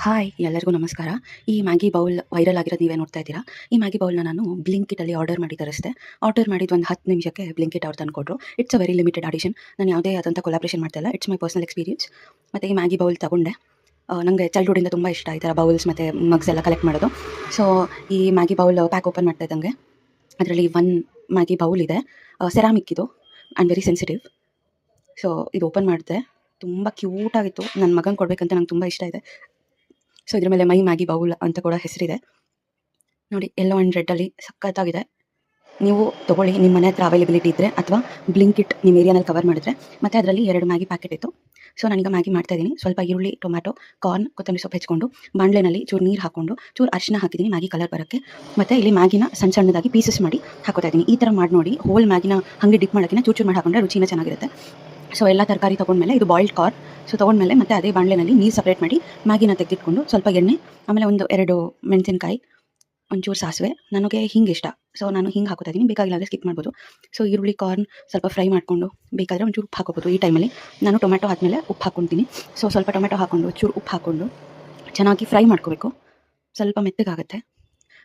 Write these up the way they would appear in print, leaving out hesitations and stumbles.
Hi ಎಲ್ಲರಿಗೂ ನಮಸ್ಕಾರ. ಈ ಮ್ಯಾಗಿ ಬೌಲ್ ವೈರಲ್ ಆಗಿರೋದು ನೀವೇ ನೋಡ್ತಾ ಇದ್ದೀರಾ. ಈ ಮ್ಯಾಗಿ ಬೌಲ್ನ ನಾನು ಬ್ಲಿಂಕಿಟಲ್ಲಿ ಆರ್ಡರ್ ಮಾಡಿ ತರಿಸಿದೆ. ಆರ್ಡರ್ ಮಾಡಿದ್ದು ಒಂದು 10 ನಿಮಿಷಕ್ಕೆ ಬ್ಲಿಂಕಿಟ್ ಅವ್ರು ತಂದುಕೊಟ್ರು. It's a very limited edition. ನಾನು ಯಾವುದೇ ಆದಂಥ ಕೊಲಾಬ್ರೇಷನ್ ಮಾಡ್ತಾ ಇಲ್ಲ. It's my personal experience. ಮತ್ತು ಈ ಮ್ಯಾಗಿ ಬೌಲ್ ತೊಗೊಂಡೆ. ನನಗೆ ಚೈಲ್ಡ್ಹುಡ್ಡಿಂದ ತುಂಬ ಇಷ್ಟ ಈ ಥರ ಬೌಲ್ಸ್ ಮತ್ತು ಮಗ್ಸ್ ಎಲ್ಲ ಕಲೆಕ್ಟ್ ಮಾಡೋದು. ಸೊ ಈ ಮ್ಯಾಗಿ ಬೌಲ್ ಪ್ಯಾಕ್ ಓಪನ್ ಮಾಡ್ತಾ ಇದ್ದಂಗೆ ಅದರಲ್ಲಿ ಒಂದು ಮ್ಯಾಗಿ ಬೌಲ್ ಇದೆ. ಸೆರಾಮಿಕ್ ಇದು ಆ್ಯಂಡ್ ವೆರಿ ಸೆನ್ಸಿಟಿವ್. ಸೊ ಇದು ಓಪನ್ ಮಾಡಿದೆ. ತುಂಬ ಕ್ಯೂಟಾಗಿತ್ತು. ನನ್ನ ಮಗಂಗೆ ಕೊಡಬೇಕಂತ ನಂಗೆ ತುಂಬ ಇಷ್ಟ ಇದೆ. ಸೊ ಇದ್ರ ಮೇಲೆ ಮೈ ಮ್ಯಾಗಿ ಬೌಲ್ ಅಂತ ಕೂಡ ಹೆಸರಿದೆ ನೋಡಿ. ಯೆಲ್ಲೋ ಆ್ಯಂಡ್ ರೆಡ್ಡಲ್ಲಿ ಸಖತ್ತಾಗಿದೆ. ನೀವು ತೊಗೊಳ್ಳಿ, ನಿಮ್ಮ ಮನೆ ಹತ್ರ ಅವೈಲೇಬಿಲಿಟಿ ಇದ್ದರೆ, ಅಥವಾ ಬ್ಲಿಂಕಿಟ್ ನಿಮ್ಮ ಏರಿಯಾನಲ್ಲಿ ಕವರ್ ಮಾಡಿದ್ರೆ. ಮತ್ತು ಅದರಲ್ಲಿ 2 ಮ್ಯಾಗಿ ಪ್ಯಾಕೆಟ್ ಇತ್ತು. ಸೊ ನಾನೀಗ ಮ್ಯಾಗಿ ಮಾಡ್ತಾಯಿದ್ದೀನಿ. ಸ್ವಲ್ಪ ಈರುಳ್ಳಿ, ಟೊಮ್ಯಾಟೊ, ಕಾರ್ನ್, ಕೊತ್ತಂಬರಿ ಸೊಪ್ಪು ಹೆಚ್ಕೊಂಡು ಬಾಣಲೆನಲ್ಲಿ ಚೂರು ನೀರು ಹಾಕ್ಕೊಂಡು ಚೂರು ಅರಿಶಿನ ಹಾಕಿದ್ದೀನಿ ಮ್ಯಾಗಿ ಕಲರ್ ಬರೋಕ್ಕೆ. ಮತ್ತು ಇಲ್ಲಿ ಮ್ಯಾಗಿನ ಸಣ್ಣ ಸಣ್ಣದಾಗಿ ಪೀಸಸ್ ಮಾಡಿ ಹಾಕೋತಾ ಇದ್ದೀನಿ. ಈ ಥರ ಮಾಡಿ ನೋಡಿ. ಹೋಲ್ ಮ್ಯಾಗಿನ ಹಾಗೆ ಡಿಪ್ ಮಾಡೋಕ್ಕಿಂತ ಚೂರು ಚೂರು ಮಾಡಿ ಹಾಕೊಂಡ್ರೆ ರುಚಿನ ಚೆನ್ನಾಗಿರುತ್ತೆ. ಸೊ ಎಲ್ಲ ತರಕಾರಿ ತೊಗೊಂಡ್ಮೇಲೆ ಇದು ಬಾಯ್ಲ್ಡ್ ಕಾರ್ನ್. ಸೊ ತೊಗೊಂಡ್ಮೇಲೆ ಮತ್ತೆ ಅದೇ ಬಾಣಲೆನಲ್ಲಿ ನೀರು ಸಪ್ರೇಟ್ ಮಾಡಿ ಮ್ಯಾಗಿನ ತೆಗೆದಿಟ್ಕೊಂಡು ಸ್ವಲ್ಪ ಎಣ್ಣೆ, ಆಮೇಲೆ 1-2 ಮೆಣಸಿನಕಾಯಿ, ಒಂಚೂರು ಸಾಸಿವೆ. ನನಗೆ ಹಿಂಗೆ ಇಷ್ಟ, ಸೊ ನಾನು ಹಿಂಗೆ ಹಾಕೋತಾ ಇದ್ದೀನಿ. ಬೇಕಾಗಿಲ್ಲ ಅಂದರೆ ಸ್ಕಿಪ್ ಮಾಡ್ಬೋದು. ಸೊ ಈರುಳ್ಳಿ, ಕಾರ್ನ್ ಸ್ವಲ್ಪ ಫ್ರೈ ಮಾಡಿಕೊಂಡು ಬೇಕಾದರೆ ಒಂಚೂರು ಉಪ್ಪು ಹಾಕೋಬೋದು. ಈ ಟೈಮಲ್ಲಿ ನಾನು ಟೊಮೆಟೊ ಆದಮೇಲೆ ಉಪ್ಪು ಹಾಕ್ಕೊತೀನಿ. ಸೊ ಸ್ವಲ್ಪ ಟೊಮೆಟೊ ಹಾಕ್ಕೊಂಡು ಚೂರು ಉಪ್ಪು ಹಾಕ್ಕೊಂಡು ಚೆನ್ನಾಗಿ ಫ್ರೈ ಮಾಡ್ಕೋಬೇಕು. ಸ್ವಲ್ಪ ಮೆತ್ತಗಾಗುತ್ತೆ.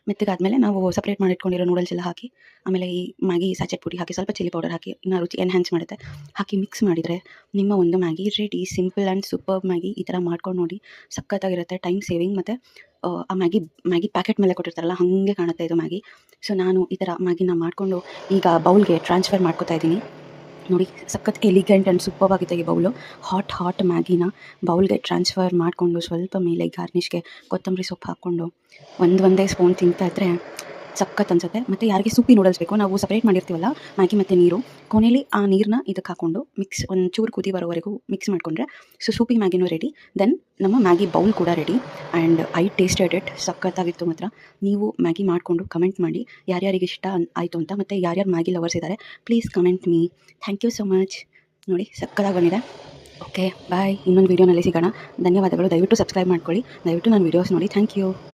ಮೆತ್ತಗಾದ್ಮೇಲೆ ನಾವು ಸಪ್ರೇಟ್ ಮಾಡಿ ಇಟ್ಕೊಂಡಿರೋ ನೂಡಲ್ಸ್ ಎಲ್ಲ ಹಾಕಿ, ಆಮೇಲೆ ಈ ಮ್ಯಾಗಿ ಸ್ಯಾಚೆಟ್ ಪುಡಿ ಹಾಕಿ, ಸ್ವಲ್ಪ ಚಿಲ್ಲಿ ಪೌಡರ್ ಹಾಕಿ, ಇನ್ನೂ ರುಚಿ ಎನ್ಹ್ಯಾನ್ಸ್ ಮಾಡುತ್ತೆ. ಹಾಕಿ ಮಿಕ್ಸ್ ಮಾಡಿದರೆ ನಿಮ್ಮ ಒಂದು Maggi ready. Simple and superb Maggi. ಈ ಥರ ಮಾಡ್ಕೊಂಡು ನೋಡಿ, ಸಖತ್ತಾಗಿರುತ್ತೆ. Time saving. ಮತ್ತು ಆ ಮ್ಯಾಗಿ ಪ್ಯಾಕೆಟ್ ಮೇಲೆ ಕೊಟ್ಟಿರ್ತಾರಲ್ಲ, ಹಾಗೆ ಕಾಣುತ್ತೆ ಇದು ಮ್ಯಾಗಿ. ಸೊ ನಾನು ಈ ಥರ ಮ್ಯಾಗಿನ ಮಾಡಿಕೊಂಡು ಈಗ ಬೌಲ್ಗೆ ಟ್ರಾನ್ಸ್ಫರ್ ಮಾಡ್ಕೊತಾ ಇದ್ದೀನಿ ನೋಡಿ. ಸಖತ್ ಎಲಿಗೆಂಟ್ ಆ್ಯಂಡ್ ಸೂಪರ್ಬ್ ಆಗಿದೆ ಈ ಬೌಲು. ಹಾಟ್ ಮ್ಯಾಗಿನ ಬೌಲ್ಗೆ ಟ್ರಾನ್ಸ್ಫರ್ ಮಾಡಿಕೊಂಡು ಸ್ವಲ್ಪ ಮೇಲೆ ಗಾರ್ನಿಷ್ಗೆ ಕೊತ್ತಂಬರಿ ಸೊಪ್ಪು ಹಾಕ್ಕೊಂಡು ಒಂದೇ ಸ್ಪೂನ್ ತಿಂತಾ ಇದ್ದರೆ ಸಖತ್ ಅನಿಸುತ್ತೆ. ಮತ್ತು ಯಾರಿಗೆ ಸೂಪಿ ನೂಡಲ್ಸ್ ಬೇಕು, ನಾವು ಸಪ್ರೇಟ್ ಮಾಡಿರ್ತೀವಲ್ಲ ಮ್ಯಾಗಿ ಮತ್ತು ನೀರು, ಕೊನೆಯಲ್ಲಿ ಆ ನೀರನ್ನ ಇದಕ್ಕೆ ಹಾಕ್ಕೊಂಡು ಒಂಚೂರು ಕುದಿ ಬರೋವರೆಗೂ ಮಿಕ್ಸ್ ಮಾಡಿಕೊಂಡ್ರೆ ಸೊ ಸೂಪಿ ಮ್ಯಾಗಿನೂ ರೆಡಿ. ದೆನ್ ನಮ್ಮ ಮ್ಯಾಗಿ ಬೌಲ್ ಕೂಡ ready. And I tasted it. ಸಖತ್ತಾಗಿತ್ತು ಮಾತ್ರ. ನೀವು ಮ್ಯಾಗಿ ಮಾಡಿಕೊಂಡು ಕಮೆಂಟ್ ಮಾಡಿ ಯಾರ್ಯಾರಿಗೆ ಇಷ್ಟ ಆಯಿತು ಅಂತ. ಮತ್ತು ಯಾರ್ಯಾರು ಮ್ಯಾಗಿ ಲವರ್ಸ್ ಇದ್ದಾರೆ please comment me. Thank you so much. ನೋಡಿ ಸಕ್ಕತ್ತಾಗಿ ಬಂದಿದೆ. Okay bye. ಇನ್ನೊಂದು ವೀಡಿಯೋನಲ್ಲಿ ಸಿಗೋಣ. ಧನ್ಯವಾದಗಳು. ದಯವಿಟ್ಟು ಸಬ್ಸ್ಕ್ರೈಬ್ ಮಾಡ್ಕೊಳ್ಳಿ. ದಯವಿಟ್ಟು ನನ್ನ ವೀಡಿಯೋಸ್ ನೋಡಿ. Thank you.